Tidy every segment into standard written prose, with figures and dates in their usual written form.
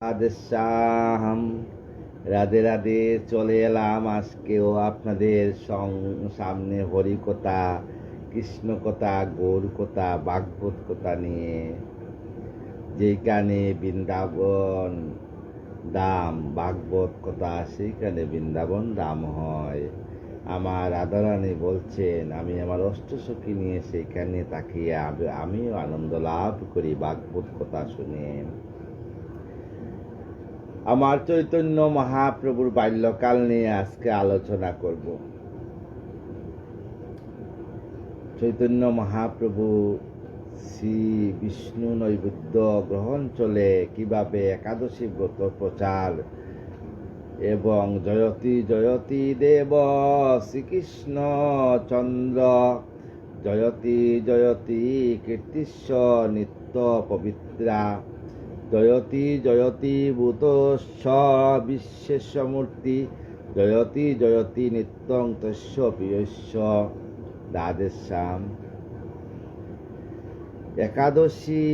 আদেশাম রাধে রাধে। চলে এলাম আজকেও আপনাদের সামনে হরিকথা, কৃষ্ণ কথা, গৌর কথা, ভাগবত কথা নিয়ে। যেখানে বৃন্দাবন দাম, ভাগবত কথা সেইখানে বৃন্দাবন দাম হয়। আমার রাধারানী বলছেন, আমি আমার অষ্টসখী নিয়ে সেইখানে তাকিয়ে আমিও আনন্দ লাভ করি ভাগবত কথা শুনে। আমার চৈতন্য মহাপ্রভুর বাল্যকাল নিয়ে আজকে আলোচনা করব। চৈতন্য মহাপ্রভু শ্রী বিষ্ণু নৈবেদ্য গ্রহণ চলে কিভাবে একাদশী ব্রত প্রচার এবং জয়তী জয়তী দেব শ্রীকৃষ্ণ চন্দ্র, জয়তী জয়তী কীর্তিস্ব নিত্য পবিত্রা, জয়তী জয়তী ভূতস্ব বিশ্বেশ্বমূর্তি, জয়তী জয়তী নিত্যং তস্য প্রিয়স্য দ্বাদশাম। একাদশী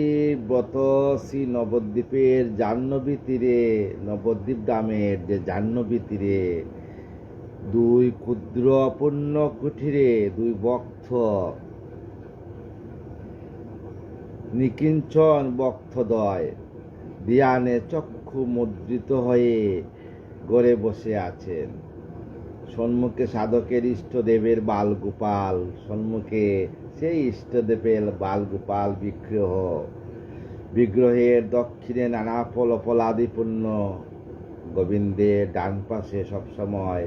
ব্রত শ্রী নবদ্বীপের জাহ্নবী তীরে, নবদ্বীপ ধামের যে জাহ্নবী তীরে দুই ক্ষুদ্র পূর্ণ কুঠিরে দুই ভক্ত, নিকিঞ্চন ভক্তদ্বয় ধ্যানে চক্ষু মুদ্রিত হয়ে গড়ে বসে আছেন। সম্মুখে সাধকের ইষ্টদেবের বালগোপাল, সম্মুখে সেই ইষ্টদেবের বালগোপাল বিগ্রহের দক্ষিণে নানা ফল ফলাদিপূর্ণ গোবিন্দের ডান পাশে সবসময়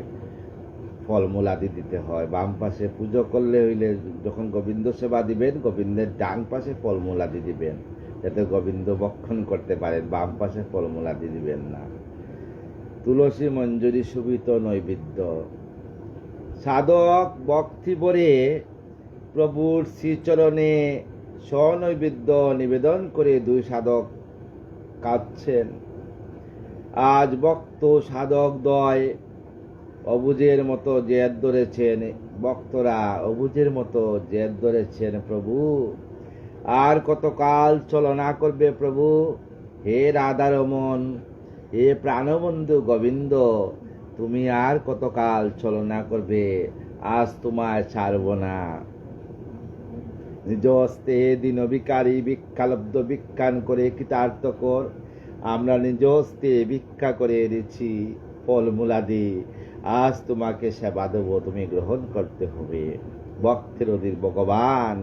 ফলমূলাদি দিতে হয়। বাম পাশে পুজো করলে হইলে যখন গোবিন্দ সেবা দিবেন, গোবিন্দের ডান পাশে ফলমূলাদি দিবেন, যাতে গোবিন্দ ভক্ষণ করতে পারেন। বাম পাশে ফলমূলাদি দিবেন না। তুলসী মঞ্জুরি শোভিত নৈবেদ্য, সাধক ভক্তি ভরে প্রভুর শ্রীচরণে স্বনৈবেদ্য নিবেদন করে দুই সাধক কাঁদছেন। আজ ভক্ত সাধক দ্বয় অবুজের মতো জেদ ধরেছেন, ভক্তরা অবুজের মতো জেদ ধরেছেন, প্রভু আর কতকাল চলনা করবে প্রভু? হে রাধারমন, হে প্রাণবন্ধু গোবিন্দ, তুমি আর কতকাল চলনা করবে? আজ তোমায় ছাড়ব না। নিজ হস্তে দিন ভিকারী ভিক্ষালব্ধ ভিক্ষান করে কৃতার্থ কর। আমরা নিজ হস্তে ভিক্ষা করে এনেছি ফলমূলাদি, আজ তোমাকে সেবা দেব, তুমি গ্রহণ করতে হবে। ভক্তের অধীর ভগবান,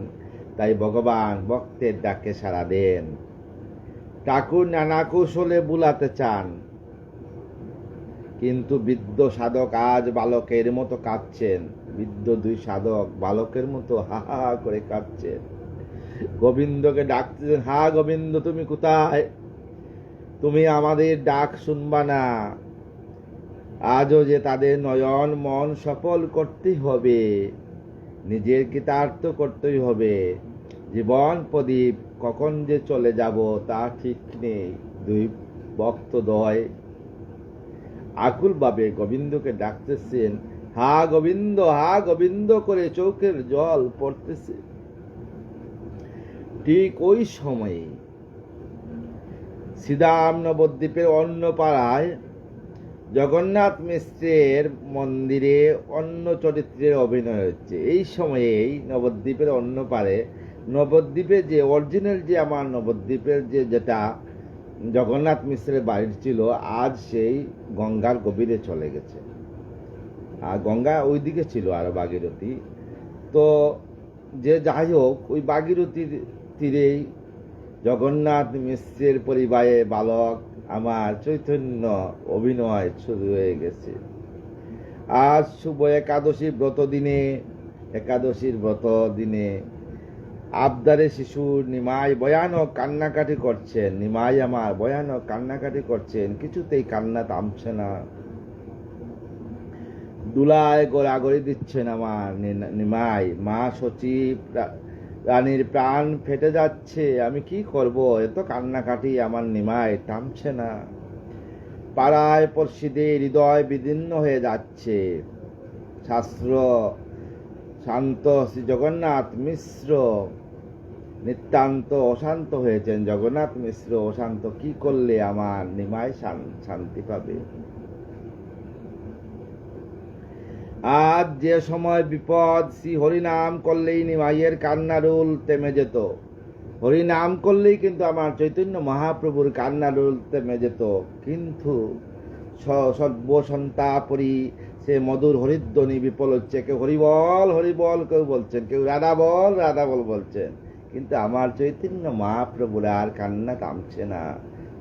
তাই ভগবান ভক্তের ডাকে সাড়া দেন। ঠাকুর নানা কৌশলে বুলাতে চান, কিন্তু বৃদ্ধ সাধক আজ বালকের মতো কাঁদছেন। বৃদ্ধ দুই সাধক বালকের মতো হা হা করে কাঁদছেন। গোবিন্দকে ডাকতেছেন, হা গোবিন্দ তুমি কোথায়? তুমি আমাদের ডাক শুনবা না? আজও যে তাদের নয়ন মন সফল করতেই হবে, নিজের কৃতার্থ করতেই হবে। জীবন প্রদীপ কখন যে চলে যাব তা ঠিক নেই। দুই ভক্তদ্বয় আকুলভাবে গোবিন্দকে ডাকতেছেন, হা গোবিন্দ, হা গোবিন্দ করে চোখের জল পড়তেছে। ঠিক ওই সময়ে শ্রীধাম নবদ্বীপের অন্য পাড়ায় জগন্নাথ মিশ্রের মন্দিরে অন্য চরিত্রের অভিনয় হচ্ছে। এই সময়েই নবদ্বীপের অন্য পারে, নবদ্বীপে যে অরিজিনাল যে আমার নবদ্বীপের যেটা জগন্নাথ মিশ্রের বাড়ির ছিল, আজ সেই গঙ্গার গভীরে চলে গেছে। আর গঙ্গা ওইদিকে ছিল আর ভাগীরথী। তো যে যাই হোক, ওই ভাগীরথীর তীরেই জগন্নাথ মিশ্রের পরিবারে বালক আমার চৈতন্য অভিনয় শুরু হয়ে গেছে। আজ শুভ একাদশী ব্রত দিনে, একাদশীর ব্রত দিনে আবদারে শিশুর নিমাই ভয়ানক কান্নাকাটি করছেন। নিমাই আমার ভয়ানক কান্নাকাটি করছেন, কিছুতেই কান্না থামছে না। দুলায় গোড়াগড়ি দিচ্ছেন আমার নিমাই। মা সচিব রানীর প্রাণ ফেটে যাচ্ছে, আমি কি করব? এত কান্নাকাটি আমার নিমাই থামছে না। পাড়ায় পড়শিদের হৃদয় বিদীর্ণ হয়ে যাচ্ছে। শাস্ত্র শান্ত শ্রী জগন্নাথ মিশ্র নিতান্ত অশান্ত হয়েছেন। জগন্নাথ মিশ্র অশান্ত, কি করলে আমার নিমাই শান্তি পাবে? আজ যে সময় বিপদ, শ্রী হরিনাম করলেই নিমাইয়ের কান্নারুল থেমে যেত। হরিনাম করলেই কিন্তু আমার চৈতন্য মহাপ্রভুর কান্নারুল থেমে যেত। কিন্তু সর্বসন্তাপরি সে মধুর হরিধ্বনি বিফল হচ্ছে। কেউ হরিবল হরিবল কেউ বলছেন, কেউ রাধা বল বলছেন, কিন্তু আমার চৈতন্য মহাপ্রভুর আর কান্না থামছে না।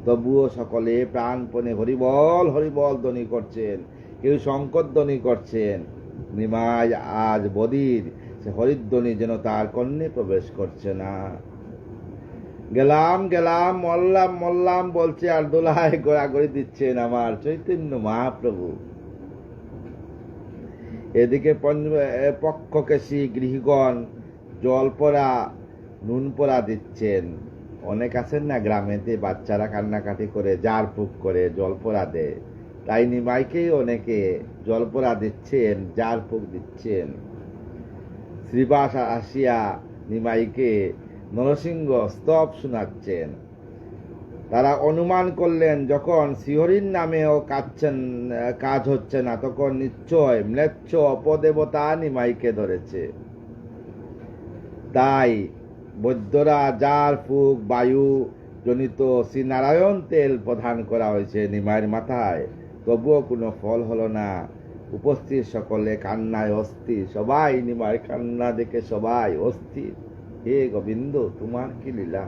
তবুও সকলে প্রাণপণে হরিবল হরিবল ধ্বনি করছেন, কেউ শঙ্কর ধ্বনি করছেন। নিমাই আজ বধির, সে হরিধ্বনি যেন তার কর্ণে প্রবেশ করছে না। গেলাম মল্লাম বলছে আর দোলায় গোড়াগড়ি দিচ্ছেন আমার চৈতন্য মহাপ্রভু। এদিকে পক্ষকেশী গৃহগণ জল পড়া নুন পড়া দিচ্ছেন। অনেক আছেন না গ্রামেতে, বাচ্চারা কান্নাকাটি করে জার ফুক করে জল পড়া দেয়, তাই নিমাইকেই অনেকে জল পড়া দিচ্ছেন, জার ফুক দিচ্ছেন। শ্রীবাস আসিয়া নিমাইকে নরসিংহ স্তব শোনাচ্ছেন। তারা অনুমান করলেন যখন শ্রীহরির নামেও কাজ হচ্ছে না, তখন নিশ্চয় ম্লেচ্ছ অপদেবতা নিমাইকে ধরেছে। তাই বৈদ্যরা জার ফুক বায়ু জনিত শ্রীনারায়ণ তেল প্রদান করা হয়েছে নিমাইয়ের মাথায়। তবুও কোনো ফল হলো না। উপস্থিত সকলে কান্নায় অস্থির, সবাই নিমাইয়ের কান্না দেখে সবাই অস্থির। হে গোবিন্দ, তোমার কি লীলা!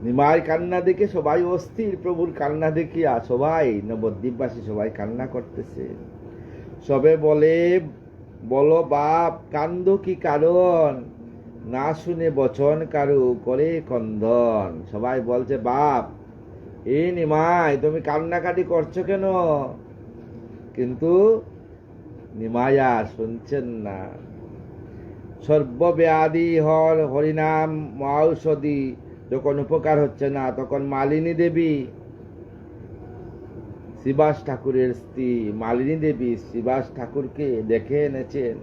নিমাইয়ের কান্না দেখে সবাই অস্থির, প্রভুর কান্না দেখিয়া সবাই নবদ্বীপবাসী সবাই কান্না করতেছে। সবে বলো বাপ, কান্দ কি কারণ? না শুনে বচন কারু করে কন্দন। সবাই বলছে, বাপ এই নিমাই তুমি কান্নাকাটি করছো কেন? কিন্তু নিমাইয়া শুনছেন না। সর্বব্যাধি হরিনাম মহাঔষধি, যখন উপকার হচ্ছে না তখন মালিনী দেবী, শ্রীবাস ঠাকুরের স্ত্রী মালিনী দেবী শ্রীবাস ঠাকুরকে দেখে এনেছেন।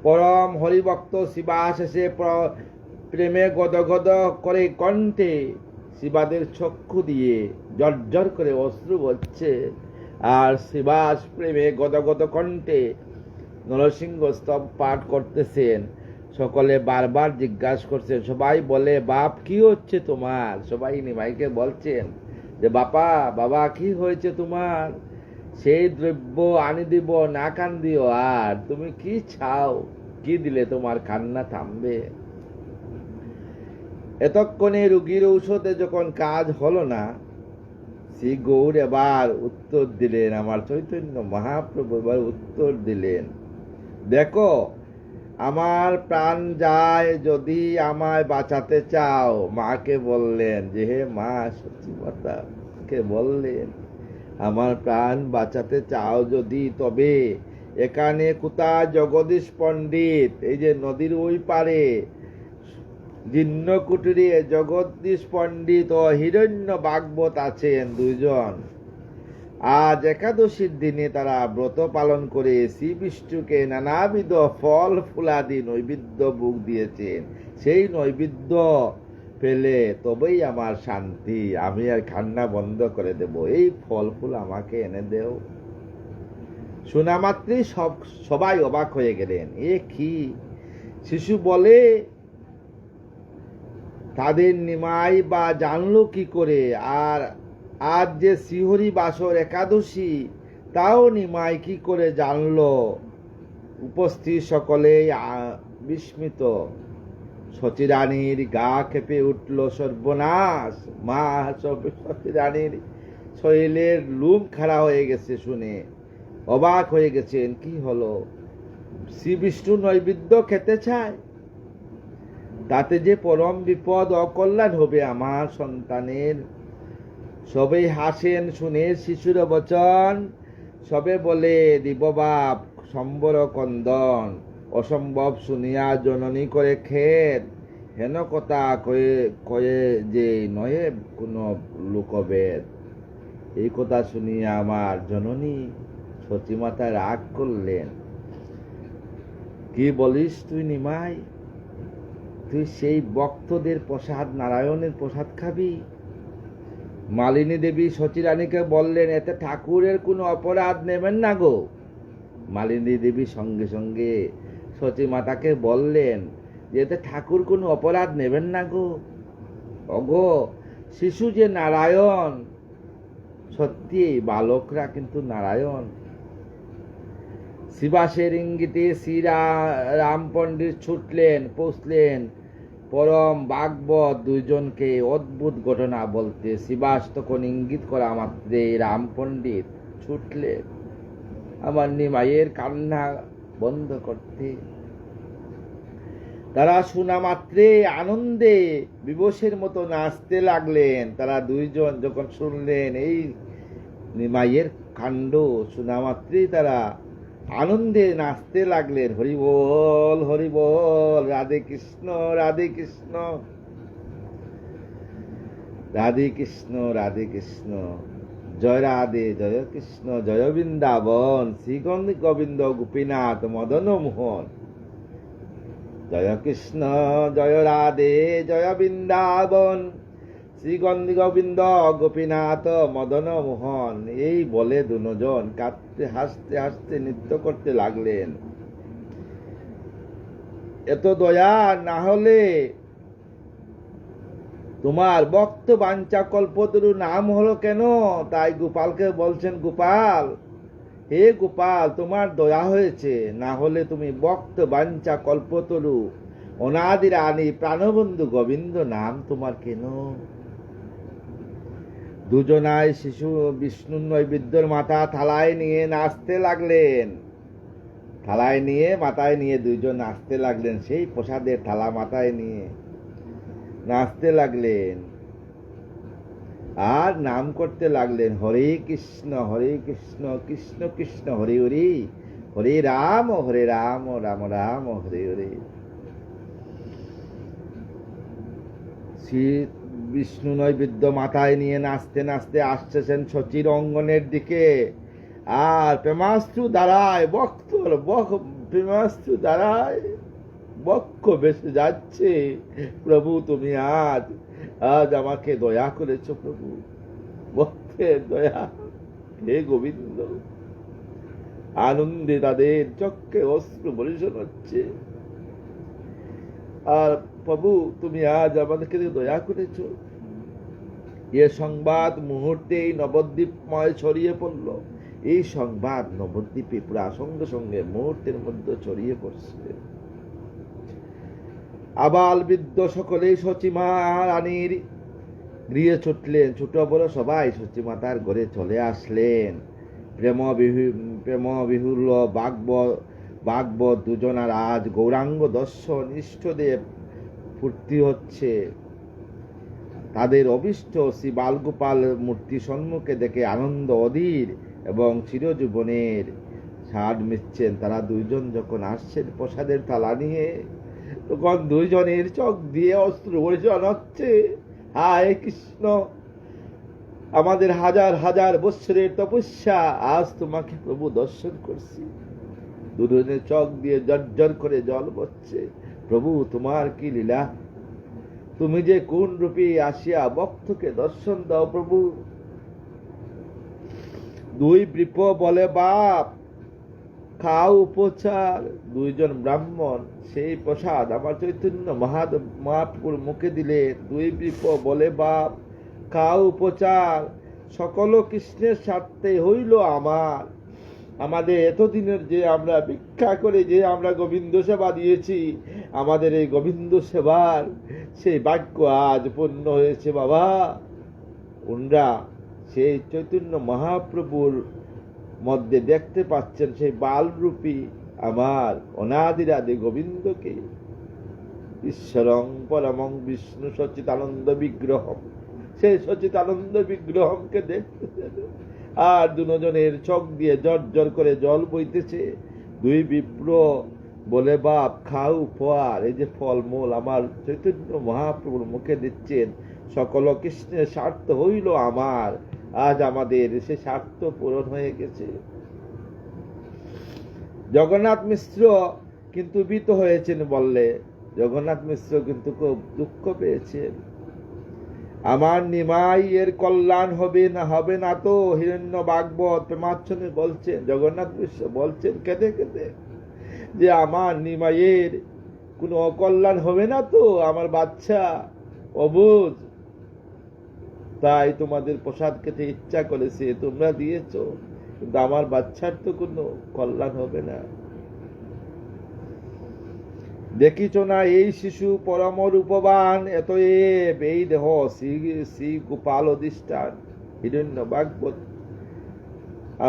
পরম হরিভক্ত শ্রীবাস এসে প্রেমে গদগদ করে কণ্ঠে শ্রীবাদের চক্ষু দিয়ে জর্জর করে অশ্রু বচ্ছে, আর শ্রীবাস প্রেমে গদগদ কণ্ঠে নরসিংহ স্তব পাঠ করতেছেন। সকলে বারবার জিজ্ঞাসা করছেন, সবাই বলে, বাপ কি হচ্ছে তোমার? সবাই নিমাইকে বলছেন যে, বাবা কি হয়েছে তোমার? সেই দ্রব্য আনি দিব, না কান্দিও। আর তুমি কি চাও? কি দিলে তোমার কান্না থামবে? এতক্ষণে রুগীর ঔষধে যখন কাজ হলো না, শ্রী গৌর এবার উত্তর দিলেন। আমার চৈতন্য মহাপ্রভু এবার উত্তর দিলেন, দেখো আমার প্রাণ যায়, যদি আমায় বাঁচাতে চাও। মাকে বললেন যে, হে মা সচিবতা কে বললেন, আমার প্রাণ বাঁচাতে চাও যদি, তবে এখানে কোথা জগদীশ পণ্ডিত, এই যে নদীর ওই পারে জীর্ণ কুটিরে জগদীশ পণ্ডিত ও হিরণ্য ভাগবত আছেন দুইজন। আজ একাদশীর দিনে তারা ব্রত পালন করে শ্রী বিষ্ণুকে নানাবিধ ফল ফুলাদি নৈবেদ্য ভোগ দিয়েছেন। সেই নৈবেদ্য পেলে তবেই আমার শান্তি, আমি আর কান্না বন্ধ করে দেব। এই ফল ফুল আমাকে এনে দেও। শোনা মাত্রই সবাই অবাক হয়ে গেলেন। এ কি? শিশু বলে, তাদের নিমাই বা জানলো কি করে? আর আজ যে শ্রীহরি বাসর একাদশী, তাও নিমাই কি করে জানলো? উপস্থিত সকলেই বিস্মিত। সচিরানীর গা কেঁপে উঠল, সর্বনাশ! মা সচিরানীর শরীরের লুম খাড়া হয়ে গেছে শুনে অবাক হয়ে গেছেন। কি হলো? শ্রী বিষ্ণু নৈবেদ্য খেতে চায়, তাতে যে পরম বিপদ অকল্যাণ হবে আমার সন্তানের। সবাই হাসেন শুনে শিশুর বচন। সবে বলে, দিব বাপ সম্বর কন্দন। অসম্ভব শুনিয়া জননী করে খেদ, হেন কথা কয়ে যে নহে কোনো লোকবেদ। এই কথা শুনিয়া আমার জননী সতীমাতা রাগ করলেন। কি বলিস তুই নিমাই? তুই সেই ভক্তদের প্রসাদ, নারায়ণের প্রসাদ খাবি? মালিনী দেবী সচী রানীকে বললেন, এতে ঠাকুরের কোনো অপরাধ নেবেন না গো। মালিনী দেবী সঙ্গে সঙ্গে সচী মাতাকে বললেন যে এতে ঠাকুর কোনো অপরাধ নেবেন না গো। অগো, শিশু যে নারায়ণ, সত্যি বালকরা কিন্তু নারায়ণ। শিবাসের ইঙ্গিতে শ্রী রাম পণ্ডিত ছুটলেন, পৌঁছলেন পরম ভাগবত দুইজনকে অদ্ভুত ঘটনা বলতে। শিবাস তখন ইঙ্গিত করা মাত্রে রাম পণ্ডিত ছুটলেন আমার নিমাইয়ের কান্না বন্ধ করতে। তারা শোনা মাত্রে আনন্দে বিবশের মতো নাচতে লাগলেন। তারা দুইজন যখন শুনলেন এই নিমাইয়ের কাণ্ড, শোনা মাত্রেই তারা আনন্দে নাচতে লাগলেন। হরি বল, হরি বল, রাধে কৃষ্ণ, রাধে কৃষ্ণ, রাধে কৃষ্ণ, রাধে কৃষ্ণ, জয় রাধে, জয় কৃষ্ণ, জয় বৃন্দাবন, শ্রী গোবিন্দ গোপীনাথ মদন মোহন। জয় কৃষ্ণ, জয় রাধে, জয় বৃন্দাবন, শ্রী গোবিন্দ গোপীনাথ মদন মোহন। এই বলে দুজন কাঁদতে হাসতে হাসতে নৃত্য করতে লাগলেন। এত দয়া না হলে তোমার ভক্ত বাঞ্ছা কল্পতরু নাম হলো কেন? তাই গোপালকে বলছেন, গোপাল, হে গোপাল, তোমার দয়া হয়েছে, না হলে তুমি ভক্ত বাঞ্ছা কল্পতরু অনাদি রানী প্রাণবন্ধু গোবিন্দ নাম তোমার কেন? দুজনায় শিশু বিষ্ণু নৈবেদ্যর মাথা থালায় নিয়ে নাচতে লাগলেন। থালায় নিয়ে, মাথায় নিয়ে দুইজন নাচতে লাগলেন। সেই প্রসাদের থালা মাথায় নিয়ে নাচতে লাগলেন আর নাম করতে লাগলেন, হরে কৃষ্ণ, হরে কৃষ্ণ, কৃষ্ণ কৃষ্ণ হরে হরে, হরে রাম, রাম রাম হরে হরে। শ্রী বিষ্ণু নৈবেদ্য মাথায় নিয়ে নাচতে নাচতে আসতেছেন সচির অঙ্গনের দিকে। আর প্রেমাস্ত্রু দ্বারায় ভক্তর প্রেমাস্ত্রু দ্বারায় বক্ষ বেসে যাচ্ছে। প্রভু, তুমি আজ আমাকে দয়া করেছ প্রভু, ভক্তের দয়া, হে গোবিন্দ। আনন্দে তাদের চক্ষে অশ্রু বর্ষণ হচ্ছে। আর প্রভু, তুমি আজ আমাদেরকে দয়া করেছ। এ সংবাদ মুহূর্তেই নবদ্বীপময় ছড়িয়ে পড়ল। এই সংবাদ নবদ্বীপে পুরা সঙ্গে সঙ্গে মুহূর্তের মধ্যে ছড়িয়ে পড়ছে। আবাল বৃদ্ধ সকলেই সচিমা রানীর গৃহে ছুটলেন। ছোট বড় সবাই সচিমাতার ঘরে চলে আসলেন। প্রেম বিহুল ভাগবত দুজনার আজ গৌরাঙ্গ দর্শন ইষ্টদেব ফুর্তি হচ্ছে। তাদের অভিষ্ট শ্রী বালগোপাল মূর্তি সম্মুখে দেখে আনন্দ অধীর এবং চিরজীবনের স্বাদ মিচ্ছেন। তারা দুইজন যখন আসছেন প্রসাদের থালা নিয়ে, তখন দুইজনের চোখ দিয়ে অশ্রু বর্ষণ হচ্ছে। হায় কৃষ্ণ, আমাদের হাজার হাজার বৎসরের তপস্যা, আজ তোমাকে প্রভু দর্শন করছি। দুজনের চোখ দিয়ে জর্জর করে জল পড়ছে। প্রভু, তোমার কি লীলা, তুমি যে কোন রূপে আসিয়া ভক্তকে দর্শন দাও প্রভু। দুই বৃপ বলে, বাপ খাও উপচার। দুইজন ব্রাহ্মণ সেই প্রসাদ আমার চৈতন্য মহাপ্রভুর মুখে দিলে। দুই বৃপ বলে, বাপ খাও উপচার, সকল কৃষ্ণের স্বার্থে হইল আমার। আমাদের এতদিনের যে আমরা ভিক্ষা করে যে আমরা গোবিন্দ সেবা দিয়েছি, আমাদের এই গোবিন্দ সেবার সেই বাক্য আজ পূর্ণ হয়েছে বাবা। ওনরা সেই চৈতন্য মহাপ্রভুর মধ্যে দেখতে পাচ্ছেন সেই বালরূপী আমার অনাদিরাদি গোবিন্দকে। ঈশ্বরং পরমং বিষ্ণু সচিতানন্দ বিগ্রহম, সেই সচিতানন্দ বিগ্রহমকে দেখতেছেন। আর দুজনের চোখ দিয়ে জর্জর করে জল বইতেছে। দুই বিপ্র বলে, বাপ খাও উপহার, এই যে ফলমূল আমার চৈতন্য মহাপ্রভুর মুখে দিচ্ছেন, সকল কৃষ্ণের স্বার্থ হইল আমার। আজ আমাদের সে স্বার্থ পূরণ হয়ে গেছে। জগন্নাথ মিশ্র কিন্তু ভীত হয়েছেন বললে জগন্নাথ মিশ্র কিন্তু খুব দুঃখ পেয়েছেন। আমার নিমাই এর কল্যাণ হবে না তো? হিরণ্য ভাগবত প্রেমাচ্ছনে বলছেন, জগন্নাথ মিশ্র বলছেন কেঁদে কেঁদে যে আমার নিমাইয়ের কোনো অকল্যাণ হবে না তো? আমার বাচ্চা অবুঝ, তাই তোমাদের প্রসাদ খেতে ইচ্ছা করেছে, তোমরা দিয়েছ, কিন্তু আমার বাচ্চার তো কোনো কল্যাণ হবে না। দেখিছ না এই শিশু পরম রূপবান, এতএব এই দেহ শ্রী গোপাল অধিষ্ঠান। হিরণ্য ভাগবত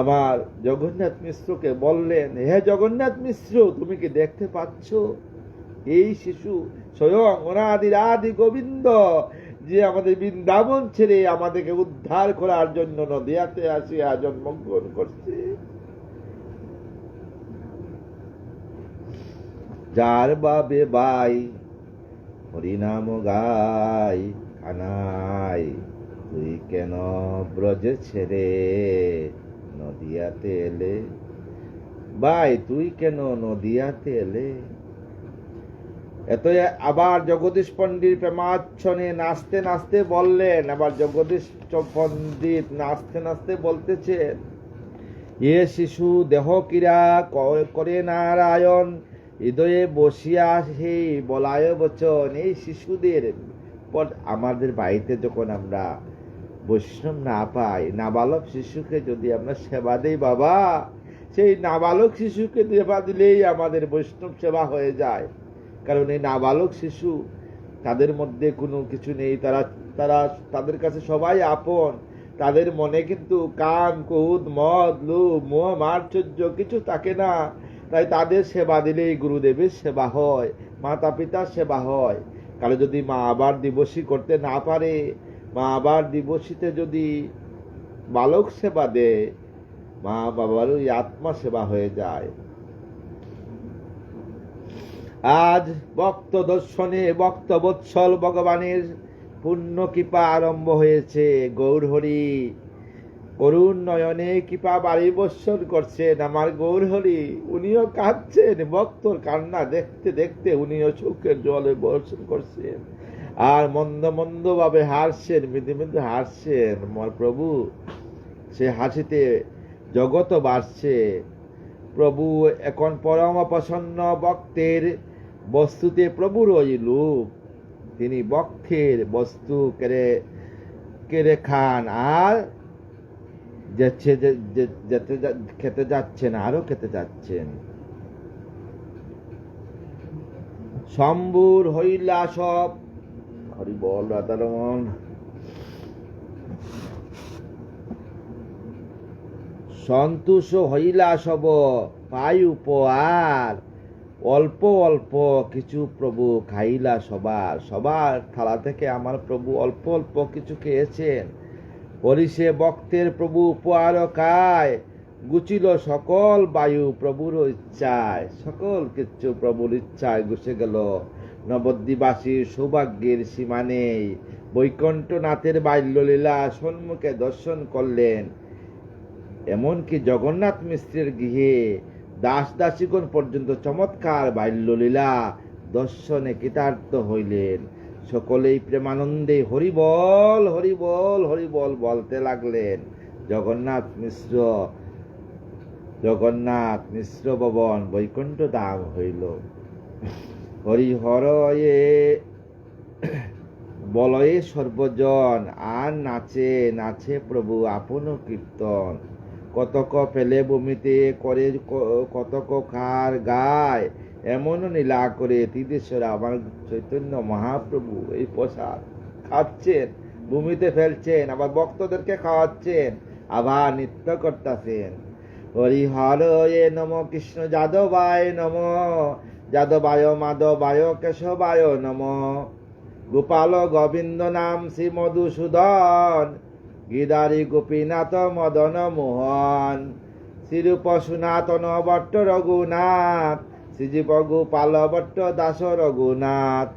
আমার জগন্নাথ মিশ্রকে বললেন, হে জগন্নাথ মিশ্র, তুমি কি দেখতে পাচ্ছ এই শিশু স্বয়ং অনাদি গোবিন্দ, যে আমাদের বৃন্দাবন ছেড়ে আমাদেরকে উদ্ধার করার জন্য নদিয়াতে আসিয়া জন্মগ্রহণ করছে। যার বাবে বাই হরিনাম গাই কানাই, তুই কেন ব্রজ ছেড়ে নদিয়াতে এলে? ভাই তুই কেন নদিয়াতে এলে? এত আবার জগদীশ পণ্ডিত প্রেমাচ্ছনে নাচতে নাচতে বললেন, আবার জগদীশ পণ্ডিত নাচতে নাচতে বলতেছেন, এ শিশু দেহ ক্রীড়া করে নারায়ণ, হৃদয়ে বসিয়া সেই বলায় বচন। এই শিশুদের পর আমাদের বাড়িতে যখন আমরা বৈষ্ণব না পাই, নাবালক শিশুকে যদি আমরা সেবা দেই বাবা, সেই নাবালক শিশুকে সেবা দিলেই আমাদের বৈষ্ণব সেবা হয়ে যায়। কারণ এই নাবালক শিশু, তাদের মধ্যে কোনো কিছু নেই, তাদের কাছে সবাই আপন, তাদের মনে কিন্তু কাম ক্রোধ মদ লোভ মোহ মাশ্চর্য কিছু থাকে না। তাই তাদের সেবা দিলেই গুরুদেবের সেবা হয়, মাতা পিতার সেবা হয়। কারণ যদি মা আবার দিবসী করতে না পারে, মা আবার দিবসীতে যদি বালক সেবা দেয়, মা বাবার ওই আত্মা সেবা হয়ে যায়। আজ ভক্ত দর্শনে ভক্ত বৎসল ভগবানের পূর্ণ কৃপা আরম্ভ হয়েছে। গৌরহরি করুণ নয়নে কৃপা বাড়ি বর্ষণ করছেন আমার গৌরহরি। উনিও কাঁদছেন, ভক্তর কান্না দেখতে দেখতে উনিও চোখের জলে বর্ষণ করছেন, আর মন্দ মন্দ ভাবে হাসছেন, মৃদু মৃদু হাসছেন। আমার প্রভু সে হাসিতে জগৎ বাড়ছে। প্রভু এখন পরম প্রসন্ন, ভক্তের বস্তুতে প্রভুর ওই লোক, তিনি ভক্তের বস্তু কেড়ে কেড়ে খান, আর খেতে যাচ্ছেন, আরো খেতে যাচ্ছেন। শম্ভুর হইলা সব, হরি বল রাধারমন, সন্তোষ হইলা সব পাই উপহার, অল্প অল্প কিছু প্রভু খাইলা সবার থালা থেকে আমার প্রভু অল্প অল্প কিছু খেয়েছেন। হরিষে ভক্তের প্রভু উপহার খায়, গুছিল সকল বায়ু প্রভুর ইচ্ছায়, সকল কিছু প্রভুর ইচ্ছায় গুছে গেল। নবদ্বীপবাসীর সৌভাগ্যের সীমা নেই, বৈকুণ্ঠনাথের বাল্যলীলা সম্মুখে দর্শন করলেন। এমনকি জগন্নাথ মিশ্রের গৃহে দাস দাসীগণ পর্যন্ত চমৎকার বাল্যলীলা দর্শনে কৃতার্থ হইলেন। সকলেই প্রেমানন্দে হরিবল হরিবল হরিবল বলতে লাগলেন। জগন্নাথ মিশ্র ভবন বৈকুণ্ঠ ধাম হইল। হরিহর বলয়ে সর্বজন, আর নাচে নাচে প্রভু আপন কীর্তন। কতক ফেলে ভূমিতে করে কতক খার গায়, এমন নীলা করে ত্রিদেশ্বরা আমার চৈতন্য মহাপ্রভু এই প্রসাদ খাচ্ছেন, ভূমিতে ফেলছেন, আবার ভক্তদেরকে খাওয়াচ্ছেন, আবার নৃত্য করতেছেন। হরিহর নম, কৃষ্ণ যাদবায় নম, যাদবায় মাধবায় কেশবায় নম, গোপাল গোবিন্দ নাম শ্রী মধুসূদন, গিদারি গোপীনাথ মদন মোহন, শ্রীরূপ সনাতন ভট্ট রঘুনাথ, শ্রীজীব গোপাল ভট্ট দাস রঘুনাথ,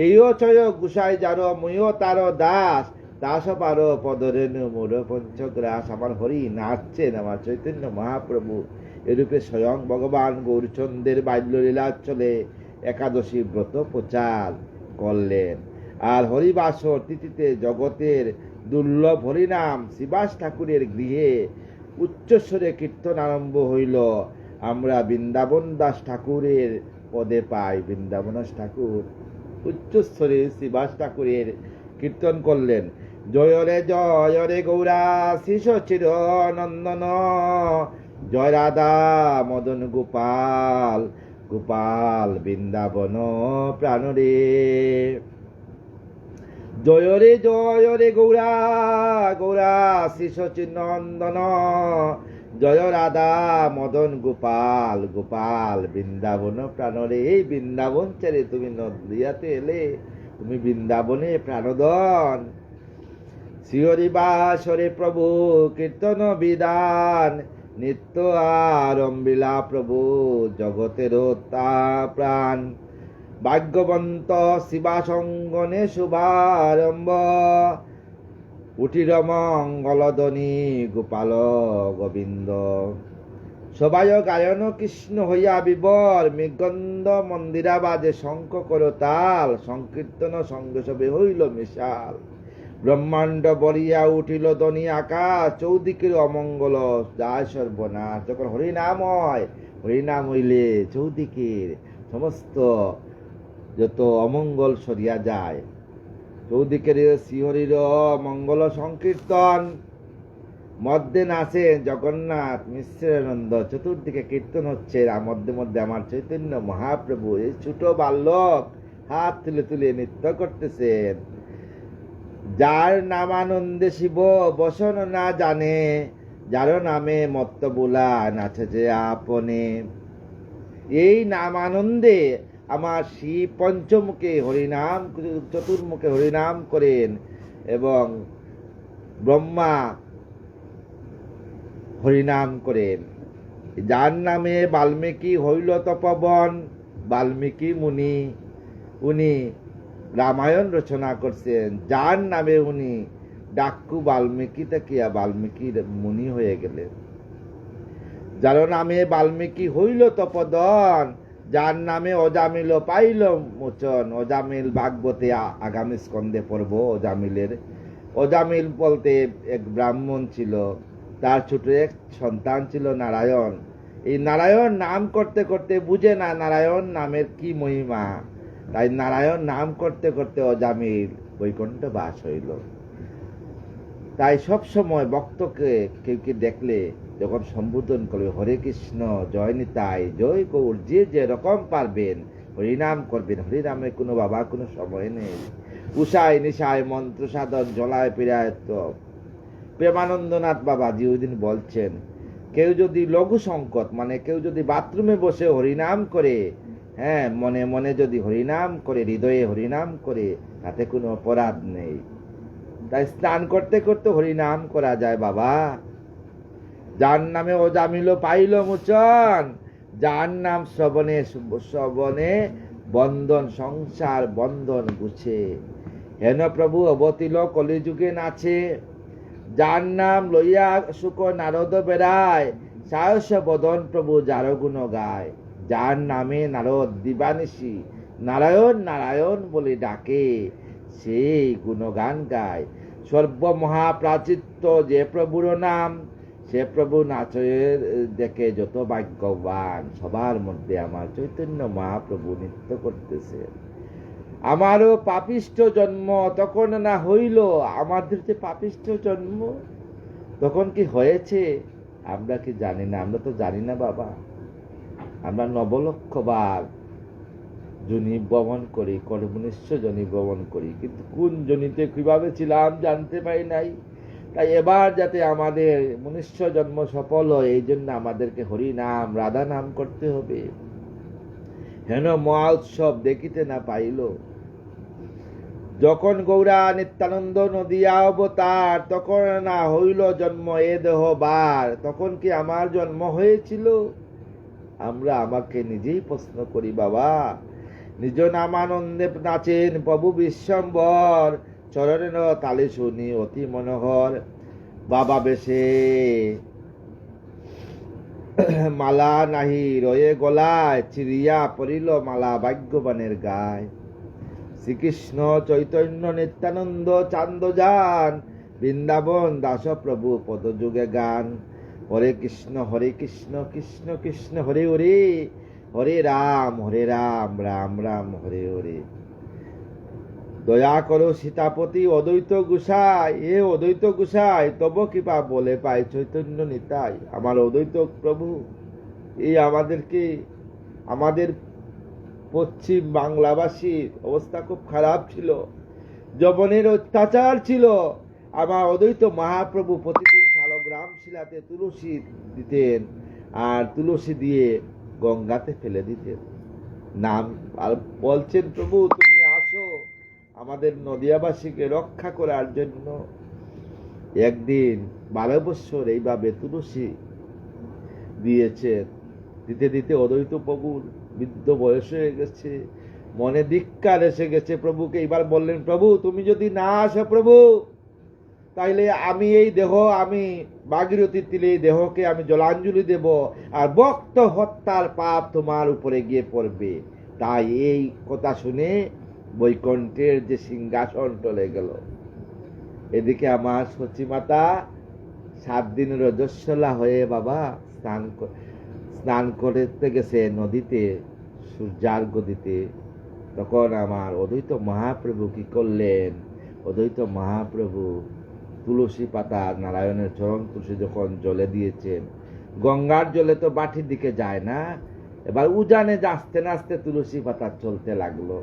এইও চয় গুসাই যার মুয় তার দাস, দাস পার পদরেণু মোর পঞ্চগ্রাস। আমার হরি নাচছেন, আমার চৈতন্য মহাপ্রভু এরূপে স্বয়ং ভগবান গৌরচন্দ্রের বাল্যলীলা চলে একাদশী ব্রত প্রচার করলেন। আর হরিবাসর তিথিতে জগতের দুর্লভ হরিনাম শ্রীবাস ঠাকুরের গৃহে উচ্চস্বরে কীর্তন আরম্ভ হইল। আমরা বৃন্দাবন দাস ঠাকুরের পদে পাই। বৃন্দাবন দাস ঠাকুর উচ্চস্বরে শ্রীবাস ঠাকুরের কীর্তন করলেন। জয় রে গৌরা শিষ চির নন্দন, জয় রাধা মদন গোপাল, গোপাল বৃন্দাবন প্রাণরে। জয় রে গৌরা গৌরা শিষ চির নন্দন, জয় রাধা মদন গোপাল, গোপাল বৃন্দাবন প্রাণরে। এই বৃন্দাবন ছেড়ে তুমি নদিয়াতে এলে, তুমি বৃন্দাবনে প্রাণদন। শ্রীহরিবাসরে প্রভু কীর্তন বিধান, নিত্য আরম্বিলা প্রভু জগতের তা প্রাণ। ভাগ্যবন্ত শিবাসঙ্গনে শুভারম্ভ, উঠির মঙ্গলধ্বনি গোপাল গোবিন্দ। সবাই গায়ন কৃষ্ণ হইয়া বিবর, মৃগন্ধ মন্দিরা বাজে শঙ্খ করতাল। সংকীর্তন সঙ্গে সবে হইল মিশাল, ব্রহ্মাণ্ড বলিয়া উঠিল ধ্বনি আকাশ। চৌদিকের অমঙ্গল যায় সর্বনাশ। যখন হরিনাম হয়, হরিনাম হইলে চৌদিকের সমস্ত যত অমঙ্গল সরিয়া যায়। চৌদিকের শ্রীহরির মঙ্গল সংকীর্তন, মধ্যে নাচেন জগন্নাথ মিশ্রানন্দ, চতুর্দিকে কীর্তন হচ্ছে। মধ্যে মধ্যে আমার চৈতন্য মহাপ্রভু এই ছোট বালক হাত তুলে তুলে নৃত্য করতেছেন। যার নামানন্দে শিব বসন না জানে, যার নামে মত্ত বোলা নাচে যে আপনে। এই নামানন্দে আমার শিব পঞ্চমুখে হরিনাম, চতুর্মুখে হরিনাম করেন, এবং ব্রহ্মা হরিনাম করেন। যার নামে বাল্মীকি হইল তপবন, বাল্মীকি মুনি, উনি রামায়ণ রচনা করছেন। যার নামে উনি ডাক্কু বাল্মীকি থাকিয়া বাল্মীকির মুনি হয়ে গেলেন। যার নামে বাল্মীকি হইল তপদন, যার নামে অজামিল পাইল মোচন। অজামিল ভাগবতে আগামী স্কন্ধে পড়ব। অজামিল বলতে এক ব্রাহ্মণ ছিল, তার ছোট এক সন্তান ছিল নারায়ণ। এই নারায়ণ নাম করতে করতে বুঝে না নারায়ণ নামের কি মহিমা, তাই নারায়ণ নাম করতে করতে অজামিল বৈকুণ্ঠ বাস হইল। তাই সব সময় ভক্তকে কেউ কে দেখলে যখন সম্বোধন করবে, হরে কৃষ্ণ, জয় নিতাই, জয় গৌর, যে যে রকম পারবেন হরিনাম করবেন। হরিনামে কোনো বাবা কোনো সময় নেই। উষায় নিশায় মন্ত্র সাধন, জলায় পীড়ায়। প্রেমানন্দনাথ বাবাজি ওই দিন বলছেন, কেউ যদি লঘু সংকট, মানে কেউ যদি বাথরুমে বসে হরিনাম করে, হ্যাঁ, মনে মনে যদি হরিনাম করে, হৃদয়ে হরিনাম করে, তাতে কোনো অপরাধ নেই। তাই স্নান করতে করতে হরিনাম করা যায় বাবা। যার নামে অজামিল পাইল মোচন, যার নাম শ্রবণে বন্ধন, সংসার বন্ধন গুছে। হেন প্রভু অবতিল কলিযুগে নাচে, যার নাম লইয়া শুক নারদ বেড়ায়। সাহস বদন প্রভু যার গুণ গায়, যার নামে নারদ দিবানিশি নারায়ণ নারায়ণ বলে ডাকে, সেই গুণগান গায়। সর্বমহাপ্রাচিত্য যে প্রভুর নাম, সে প্রভু নাচের দেখে যত ভাগ্যবান। সবার মধ্যে আমার চৈতন্য মহাপ্রভু নৃত্য করতেছে। আমারও পাপিষ্ঠ জন্ম তখন না হইল, আমাদের যে পাপিষ্ঠ জন্ম তখন কি হয়েছে আমরা কি জানি না? আমরা তো জানি না বাবা। আমরা 9 লক্ষ বার জনি ভ্রমণ করি, কর্মনিষ্ঠ জনি ভ্রমণ করি, কিন্তু কোন জনিতে কিভাবে ছিলাম জানতে পাই নাই। তাই এবার যাতে আমাদের মনুষ্য জন্ম সফল হয়, এই জন্য আমাদেরকে হরি নাম, রাধা নাম করতে হবে। হেন মহা উৎসব দেখিতে না পাইল। যখন গৌরা নিত্যানন্দ নদিয়া অবতার, তখন না হইল জন্ম এ দেহ বার। তখন কি আমার জন্ম হয়েছিল? আমরা আমাকে নিজেই প্রশ্ন করি বাবা। নিজ নামানন্দে নাচেন প্রভু বিশ্বম্বর, চরণের তালে শুনি অতি মনোহর। বাবা বেশে মালা নাহি রয়ে গলায়, চিরিয়া পড়িল মালা ভাগ্যবানের গায়। শ্রীকৃষ্ণ চৈতন্য নিত্যানন্দ চান্দ যান, বৃন্দাবন দাস প্রভু পদযুগে গান। হরে কৃষ্ণ কৃষ্ণ কৃষ্ণ হরে হরে, হরে রাম রাম রাম হরে হরে। দয়া করো সীতাপতি অদ্বৈত গোসাই, এ অদ্বৈত গোসাই তব কৃপা বলে পাই চৈতন্য নিতাই। আমার অদ্বৈত প্রভু এই আমাদের পশ্চিম বাংলাবাসীর অবস্থা খুব খারাপ ছিল, যবনের অত্যাচার ছিল। আমার অদ্বৈত মহাপ্রভু প্রতিদিন শালগ্রাম শিলাতে তুলসী দিতেন, আর তুলসী দিয়ে গঙ্গাতে ফেলে দিতেন। নাম আর বলছেন, প্রভু তুমি আসো আমাদের নদিয়াবাসীকে রক্ষা করার জন্য। একদিন 12 বছর এইভাবে তুলসী দিয়েছেন। দিতে দিতে অদ্বৈত প্রভুর বৃদ্ধ বয়স হয়ে গেছে, মনে ধিক্কার এসে গেছে প্রভুকে। এবার বললেন, প্রভু তুমি যদি না আসো প্রভু, তাইলে আমি এই দেহ, আমি ভাগীরথী তীরে এই দেহকে আমি জলাঞ্জলি দেব, আর ভক্ত হত্যার পাপ তোমার উপরে গিয়ে পড়বে। তাই এই কথা শুনে বৈকুণ্ঠের যে সিংহাসন টলে গেল। এদিকে আমার সচিমাতা 7 দিনের রজস্বলা হয়ে বাবা স্নান করতে গেছে নদীতে, সূর্যার্ঘ দিতে। তখন আমার অদ্বৈত মহাপ্রভু কি করলেন? অদ্বৈত মহাপ্রভু তুলসী পাতা, নারায়ণের চরণ তুলসী যখন জলে দিয়েছেন, গঙ্গার জলে তো বাটির দিকে যায় না, এবার উজানে নাচতে নাচতে তুলসী পাতা চলতে লাগলো।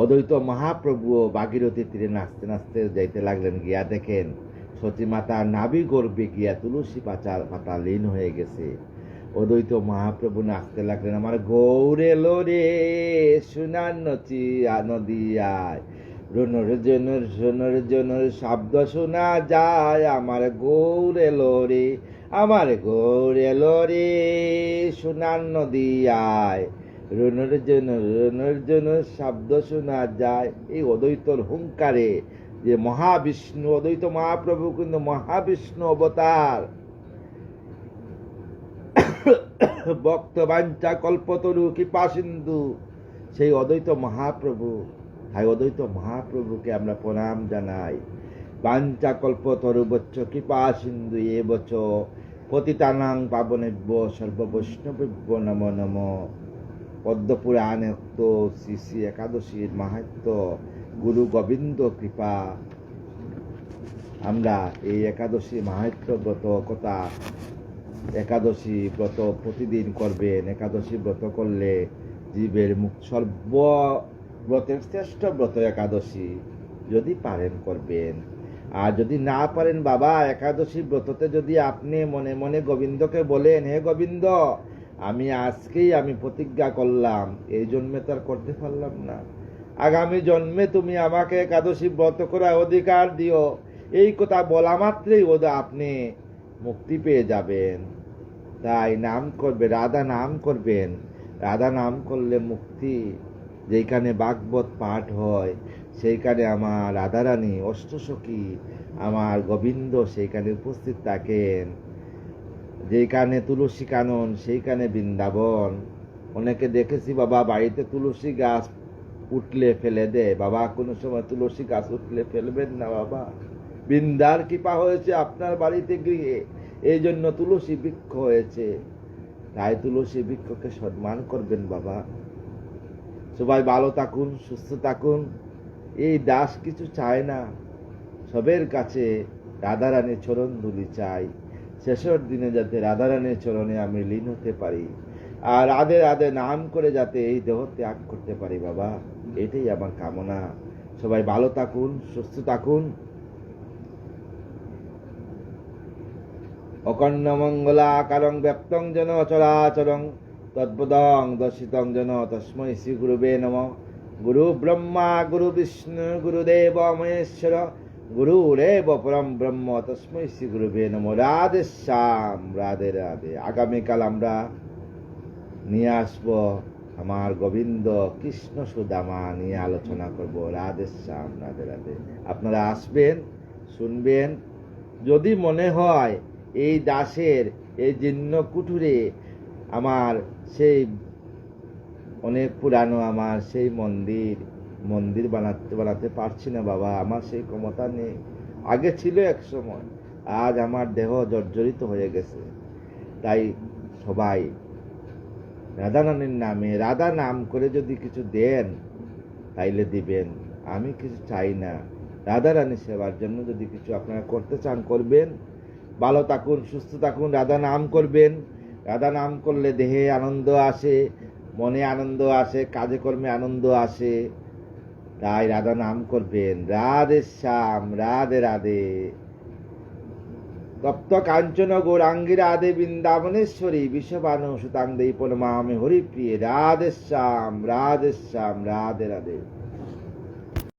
অদ্বৈত মহাপ্রভু ভাগীরথী তীরে নাচতে নাচতে যাইতে লাগলেন। গিয়া দেখেন সতীমাতার নাভি গর্ভে গিয়া তুলসী পাতা লীন হয়ে গেছে। অদ্বৈত মহাপ্রভু নাচতে লাগলেন, আমার গৌর এলো রে সোনার নদিয়ায়, রনর জনর শব্দ শোনা যায়। আমার গৌর এলো রে, আমার গৌর এলো রে সোনার নদিয়ায়, রনর জনর শব্দ শোনা যায়। এই অদ্বৈতর হুঙ্কারে যে মহাবিষ্ণু, অদ্বৈত মহাপ্রভু কিন্তু মহাবিষ্ণু অবতার। ভক্ত বাঞ্ছা কল্পতরু কৃপা সিন্ধু, সেই অদ্বৈত মহাপ্রভু। তাই অদ্বৈত মহাপ্রভুকে আমরা প্রণাম জানাই। বাঞ্ছা কল্পতরু বচ্চ কৃপা সিন্ধু এ বচ পতিতানাং পাবনেভ্য সর্ববৈষ্ণবেভ্য নমো নমঃ। পদ্মপুরাণে উক্ত শ্রী শ্রী একাদশীর মাহাত্ম্য, গুরু গোবিন্দ কৃপা। আমরা এই একাদশী মাহাত্ম্য ব্রত কথা, একাদশী ব্রত প্রতিদিন করবেন। একাদশী ব্রত করলে জীবের মুখ, সর্বব্রতের শ্রেষ্ঠ ব্রত একাদশী। যদি পারেন করবেন, আর যদি না পারেন বাবা, একাদশী ব্রততে যদি আপনি মনে মনে গোবিন্দকে বলেন, হে গোবিন্দ আমি প্রতিজ্ঞা করলাম, এই জন্মে তো আর করতে পারলাম না, আগামী জন্মে তুমি আমাকে একাদশী ব্রত করার অধিকার দিও। এই কথা বলা মাত্রই আপনি মুক্তি পেয়ে যাবেন। তাই নাম করবে, রাধা নাম করবেন। রাধা নাম করলে মুক্তি। যেখানে ভাগবত পাঠ হয় সেইখানে আমার রাধারানী অষ্টসখী, আমার গোবিন্দ সেইখানে উপস্থিত থাকেন। যেখানে তুলসী কানন সেইখানে বৃন্দাবন। অনেকে দেখেছি বাবা বাড়িতে তুলসী গাছ উঠলে ফেলে দেয়। বাবা কোনো সময় তুলসী গাছ উঠলে ফেলবেন না বাবা। বৃন্দার কৃপা হয়েছে আপনার বাড়িতে গৃহে, এই জন্য তুলসী বৃক্ষ হয়েছে। তাই তুলসী বৃক্ষকে সম্মান করবেন বাবা। সবাই ভালো থাকুন, সুস্থ থাকুন। এই দাস কিছু চায় না, সবের কাছে রাধারানীর চরণ ধুলি চাই। শেষের দিনে যাতে রাধারানীর চরণে আমি লীন হতে পারি, আর রাধে রাধে নাম করে যাতে এই দেহ ত্যাগ করতে পারি বাবা, এটাই আমার কামনা। সবাই ভালো থাকুন, সুস্থ থাকুন। অকর্ণ মঙ্গলাকারং ব্যক্তং যেন চরাচরং তৎপদং দর্শিতং যেন তস্मै শ্রী গুরুবে নমঃ। গুরু ব্রহ্মা গুরু বিষ্ণু গুরুদেব মহেশ্বর, গুরুরেব পরম ব্রহ্ম তস্मै শ্রী গুরুবে নমঃ। রাধে শ্যাম, রাধে রাধে। আগামীকাল আমরা নিয়ে আসব আমার গোবিন্দ কৃষ্ণ সুদামা নিয়ে আলোচনা করব। রাধে শ্যাম, রাধে রাধে। আপনারা আসবেন, শুনবেন। যদি মনে হয় এই দাসের এই জীর্ণ কুঠুরে আমার সেই অনেক পুরানো আমার সেই মন্দির বানাতে পারছি না বাবা, আমার সেই ক্ষমতা নেই। আগে ছিল এক সময়, আজ আমার দেহ জর্জরিত হয়ে গেছে। তাই সবাই রাধারানীর নামে, রাধা নাম করে যদি কিছু দেন তাইলে দিবেন, আমি কিছু চাই না। রাধারানী সেবার জন্য যদি কিছু আপনারা করতে চান করবেন। ভালো থাকুন, সুস্থ থাকুন, রাধা নাম করবেন। রাধা নাম করলে দেহে আনন্দ আসে, মনে আনন্দ আসে, কাজে কর্মে আনন্দ আসে। তাই রাধা নাম করবেন। রাধে শ্যাম, রাধে রাধে। তপ্ত কাঞ্চন গৌরাঙ্গী রাধে বৃন্দাবনেশ্বরী বিশ্ববানু সুতাং দেই পরমামে হরিপ্রিয়ে। রাধে শ্যাম, রাধে শ্যাম, রাধে রাধে।